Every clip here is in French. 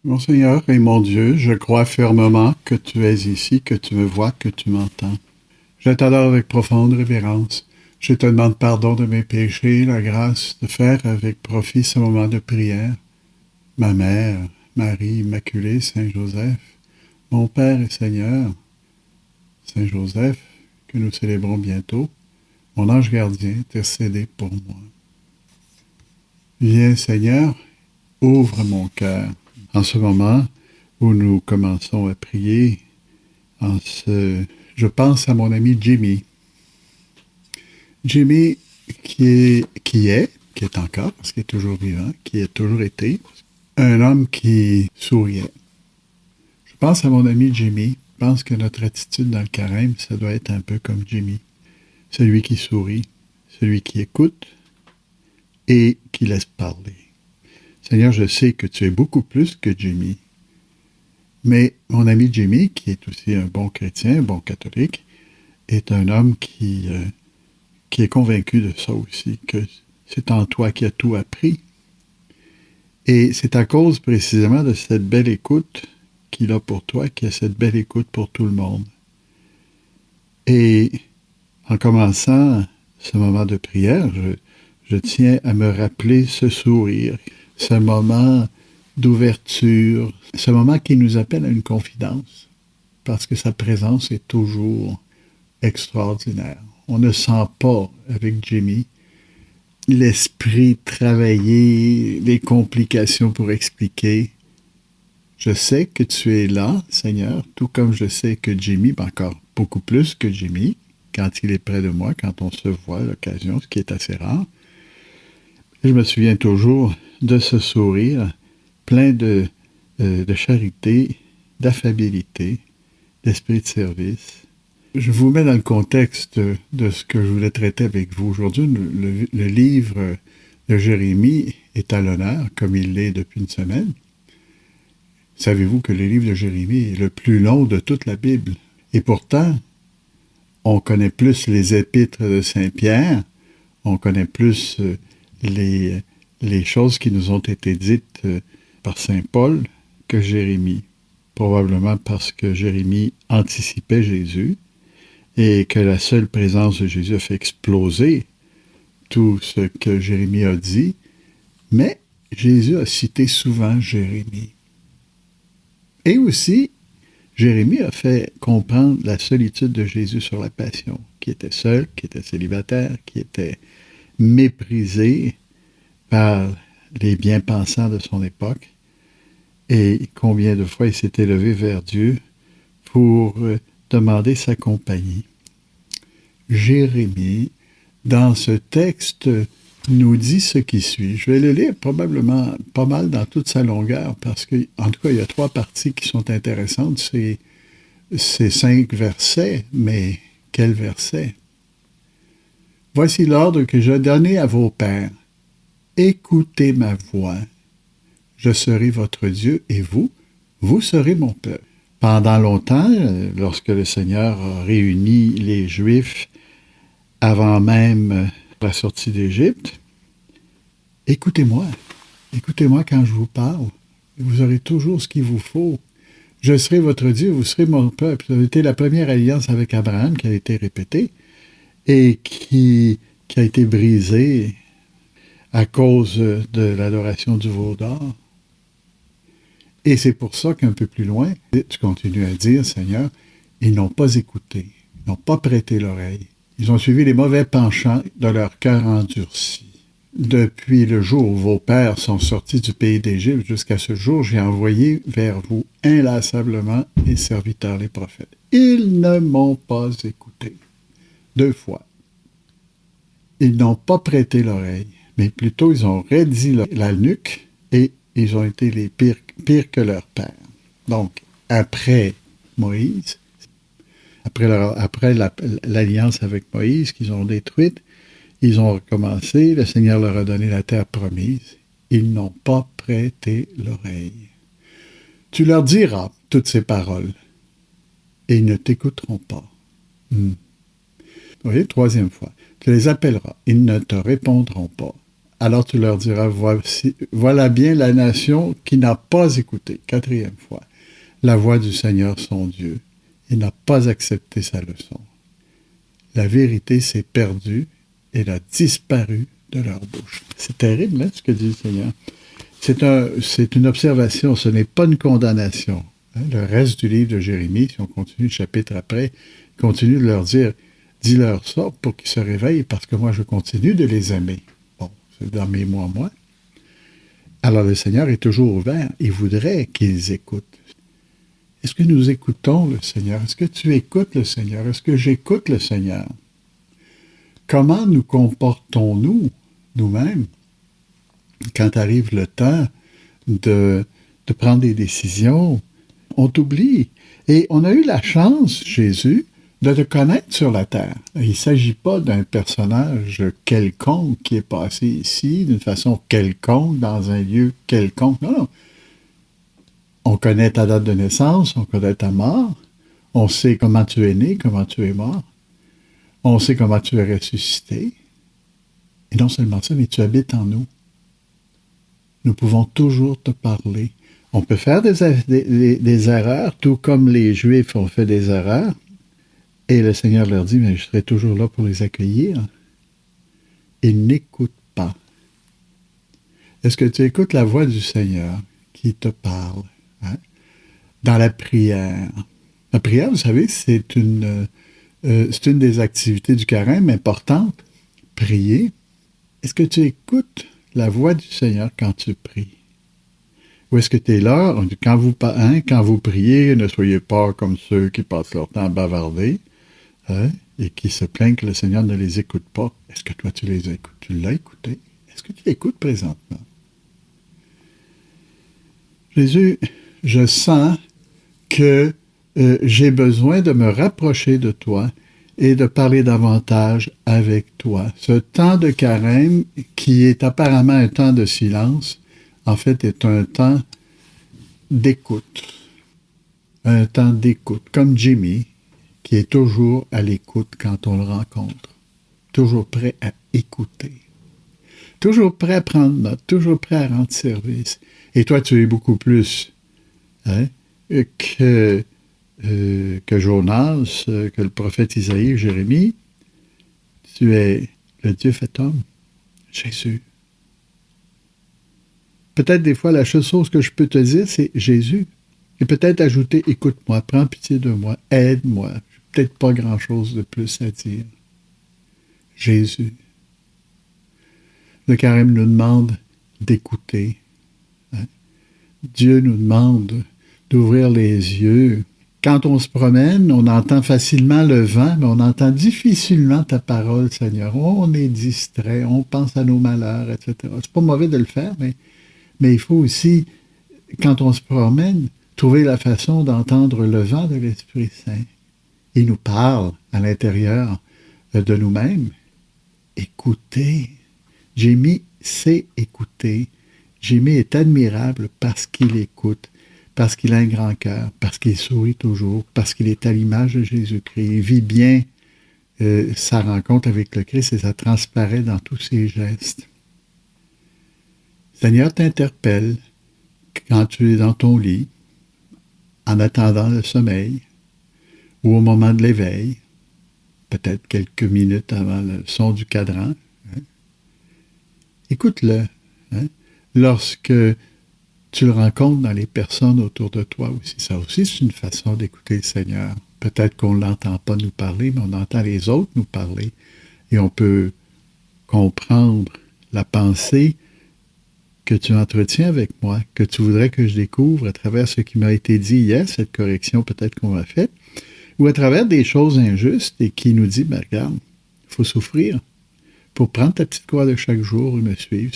Mon Seigneur et mon Dieu, je crois fermement que tu es ici, que tu me vois, que tu m'entends. Je t'adore avec profonde révérence. Je te demande pardon de mes péchés, la grâce de faire avec profit ce moment de prière. Ma mère, Marie Immaculée, Saint Joseph, mon Père et Seigneur, Saint Joseph, que nous célébrons bientôt, mon ange gardien, intercédez pour moi. Viens, Seigneur, ouvre mon cœur. En ce moment où nous commençons à prier, je pense à mon ami Jimmy. Jimmy qui est encore, parce qu'il est toujours vivant, qui a toujours été, un homme qui souriait. Je pense à mon ami Jimmy. Je pense que notre attitude dans le carême, ça doit être un peu comme Jimmy. Celui qui sourit, celui qui écoute et qui laisse parler. Seigneur, je sais que tu es beaucoup plus que Jimmy. Mais mon ami Jimmy, qui est aussi un bon chrétien, un bon catholique, est un homme qui est convaincu de ça aussi, que c'est en toi qui a tout appris. Et c'est à cause précisément de cette belle écoute qu'il a pour toi, qu'il y a cette belle écoute pour tout le monde. Et en commençant ce moment de prière, je tiens à me rappeler ce sourire, ce moment d'ouverture, ce moment qui nous appelle à une confidence, parce que sa présence est toujours extraordinaire. On ne sent pas, avec Jimmy, l'esprit travailler, les complications pour expliquer. Je sais que tu es là, Seigneur, tout comme je sais que Jimmy, encore beaucoup plus que Jimmy, quand il est près de moi, quand on se voit à l'occasion, ce qui est assez rare. Et je me souviens toujours de ce sourire plein de charité, d'affabilité, d'esprit de service. Je vous mets dans le contexte de ce que je voulais traiter avec vous aujourd'hui. Le livre de Jérémie est à l'honneur, comme il l'est depuis une semaine. Savez-vous que le livre de Jérémie est le plus long de toute la Bible? Et pourtant, on connaît plus les épîtres de Saint-Pierre, on connaît plus les choses qui nous ont été dites par Saint Paul que Jérémie. Probablement parce que Jérémie anticipait Jésus et que la seule présence de Jésus a fait exploser tout ce que Jérémie a dit. Mais Jésus a cité souvent Jérémie. Et aussi, Jérémie a fait comprendre la solitude de Jésus sur la passion, qui était seul, qui était célibataire, qui était méprisé par les bien-pensants de son époque, et combien de fois il s'est élevé vers Dieu pour demander sa compagnie. Jérémie, dans ce texte, nous dit ce qui suit. Je vais le lire probablement pas mal dans toute sa longueur, parce que, en tout cas, il y a 3 parties qui sont intéressantes. C'est 5 versets, mais quels versets? Voici l'ordre que je donnais à vos pères. Écoutez ma voix. Je serai votre Dieu et vous serez mon peuple. Pendant longtemps, lorsque le Seigneur a réuni les Juifs avant même la sortie d'Égypte, écoutez-moi quand je vous parle. Vous aurez toujours ce qu'il vous faut. Je serai votre Dieu, vous serez mon peuple. Ça a été la première alliance avec Abraham qui a été répétée et qui a été brisée à cause de l'adoration du veau d'or. Et c'est pour ça qu'un peu plus loin, tu continues à dire, Seigneur, ils n'ont pas écouté, ils n'ont pas prêté l'oreille. Ils ont suivi les mauvais penchants de leur cœur endurci. Depuis le jour où vos pères sont sortis du pays d'Égypte jusqu'à ce jour, j'ai envoyé vers vous inlassablement les serviteurs, les prophètes. Ils ne m'ont pas écouté. 2 fois. Ils n'ont pas prêté l'oreille, mais plutôt ils ont raidi la nuque et ils ont été les pires que leurs pères. Donc, après Moïse, après l'alliance avec Moïse qu'ils ont détruite, ils ont recommencé, le Seigneur leur a donné la terre promise. Ils n'ont pas prêté l'oreille. Tu leur diras toutes ces paroles et ils ne t'écouteront pas. Vous voyez, 3e fois. Tu les appelleras, ils ne te répondront pas. alors tu leur diras, voilà bien la nation qui n'a pas écouté, 4e fois, la voix du Seigneur son Dieu, et n'a pas accepté sa leçon. La vérité s'est perdue, elle a disparu de leur bouche. C'est terrible, hein, ce que dit le Seigneur. C'est une observation, ce n'est pas une condamnation. Hein. Le reste du livre de Jérémie, si on continue le chapitre après, continue de leur dire, dis-leur ça pour qu'ils se réveillent, parce que moi je continue de les aimer. Bon, c'est dans mes mots, moi. Alors le Seigneur est toujours ouvert, il voudrait qu'ils écoutent. Est-ce que nous écoutons le Seigneur? Est-ce que tu écoutes le Seigneur? Est-ce que j'écoute le Seigneur? Comment nous comportons-nous, nous-mêmes, quand arrive le temps de prendre des décisions? On t'oublie. Et on a eu la chance, Jésus, de te connaître sur la terre. Il ne s'agit pas d'un personnage quelconque qui est passé ici d'une façon quelconque, dans un lieu quelconque. Non, non. On connaît ta date de naissance, on connaît ta mort, on sait comment tu es né, comment tu es mort, on sait comment tu es ressuscité. Et non seulement ça, mais tu habites en nous. Nous pouvons toujours te parler. On peut faire des erreurs, tout comme les Juifs ont fait des erreurs. Et le Seigneur leur dit, mais je serai toujours là pour les accueillir. Ils n'écoutent pas. Est-ce que tu écoutes la voix du Seigneur qui te parle? Hein? Dans la prière. La prière, vous savez, c'est une des activités du carême importantes. Prier. Est-ce que tu écoutes la voix du Seigneur quand tu pries? Ou est-ce que tu es là, quand vous priez, ne soyez pas comme ceux qui passent leur temps à bavarder, hein, et qui se plaignent que le Seigneur ne les écoute pas. Est-ce que toi, tu les écoutes? Tu l'as écouté? Est-ce que tu l'écoutes présentement? Jésus, je sens que j'ai besoin de me rapprocher de toi et de parler davantage avec toi. Ce temps de carême, qui est apparemment un temps de silence, en fait, est un temps d'écoute. Un temps d'écoute, comme Jimmy, qui est toujours à l'écoute quand on le rencontre. Toujours prêt à écouter. Toujours prêt à prendre note, toujours prêt à rendre service. Et toi, tu es beaucoup plus hein, que Jonas, que le prophète Isaïe, Jérémie. Tu es le Dieu fait homme, Jésus. Peut-être des fois, la seule chose que je peux te dire, c'est Jésus. Et peut-être ajouter, écoute-moi, prends pitié de moi, aide-moi. Peut-être pas grand-chose de plus à dire. Jésus. Le carême nous demande d'écouter. Hein? Dieu nous demande d'ouvrir les yeux. Quand on se promène, on entend facilement le vent, mais on entend difficilement ta parole, Seigneur. On est distrait, on pense à nos malheurs, etc. C'est pas mauvais de le faire, mais il faut aussi, quand on se promène, trouver la façon d'entendre le vent de l'Esprit Saint. Il nous parle à l'intérieur de nous-mêmes. Écoutez. Jimmy sait écouter. Jimmy est admirable parce qu'il écoute, parce qu'il a un grand cœur, parce qu'il sourit toujours, parce qu'il est à l'image de Jésus-Christ. Il vit bien sa rencontre avec le Christ et ça transparaît dans tous ses gestes. Le Seigneur t'interpelle quand tu es dans ton lit, en attendant le sommeil, ou au moment de l'éveil, peut-être quelques minutes avant le son du cadran. Hein. Écoute-le. Hein. Lorsque tu le rencontres dans les personnes autour de toi aussi. Ça aussi, c'est une façon d'écouter le Seigneur. Peut-être qu'on ne l'entend pas nous parler, mais on entend les autres nous parler. Et on peut comprendre la pensée que tu entretiens avec moi, que tu voudrais que je découvre à travers ce qui m'a été dit hier, cette correction peut-être qu'on a faite, ou à travers des choses injustes et qui nous dit, ben regarde, il faut souffrir pour prendre ta petite croix de chaque jour et me suivre.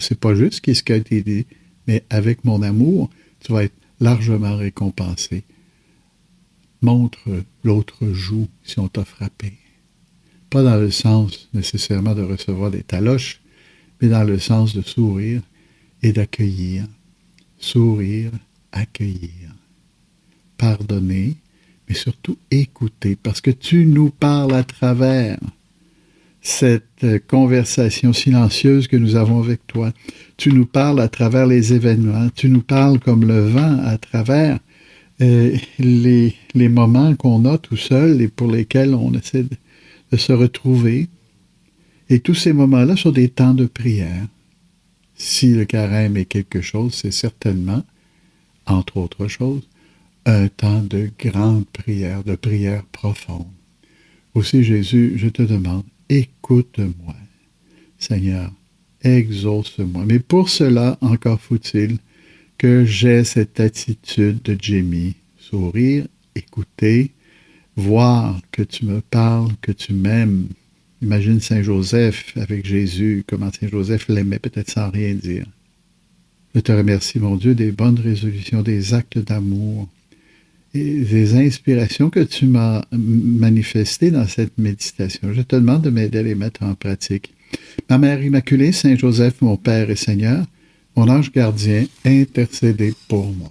C'est pas juste ce qui a été dit, mais avec mon amour, tu vas être largement récompensé. Montre l'autre joue si on t'a frappé. Pas dans le sens nécessairement de recevoir des taloches, mais dans le sens de sourire et d'accueillir. Sourire, accueillir. Pardonner, mais surtout écouter, parce que tu nous parles à travers cette conversation silencieuse que nous avons avec toi. Tu nous parles à travers les événements, tu nous parles comme le vent à travers les moments qu'on a tout seul et pour lesquels on essaie de se retrouver. Et tous ces moments-là sont des temps de prière. Si le carême est quelque chose, c'est certainement, entre autres choses, un temps de grande prière, de prière profonde. Aussi, Jésus, je te demande, écoute-moi. Seigneur, exauce-moi. Mais pour cela, encore faut-il que j'ai cette attitude de Jimmy, sourire, écouter, voir que tu me parles, que tu m'aimes. Imagine Saint Joseph avec Jésus, comment Saint Joseph l'aimait, peut-être sans rien dire. Je te remercie, mon Dieu, des bonnes résolutions, des actes d'amour et des inspirations que tu m'as manifestées dans cette méditation. Je te demande de m'aider à les mettre en pratique. Ma Mère Immaculée, Saint Joseph, mon Père et Seigneur, mon ange gardien, intercédez pour moi.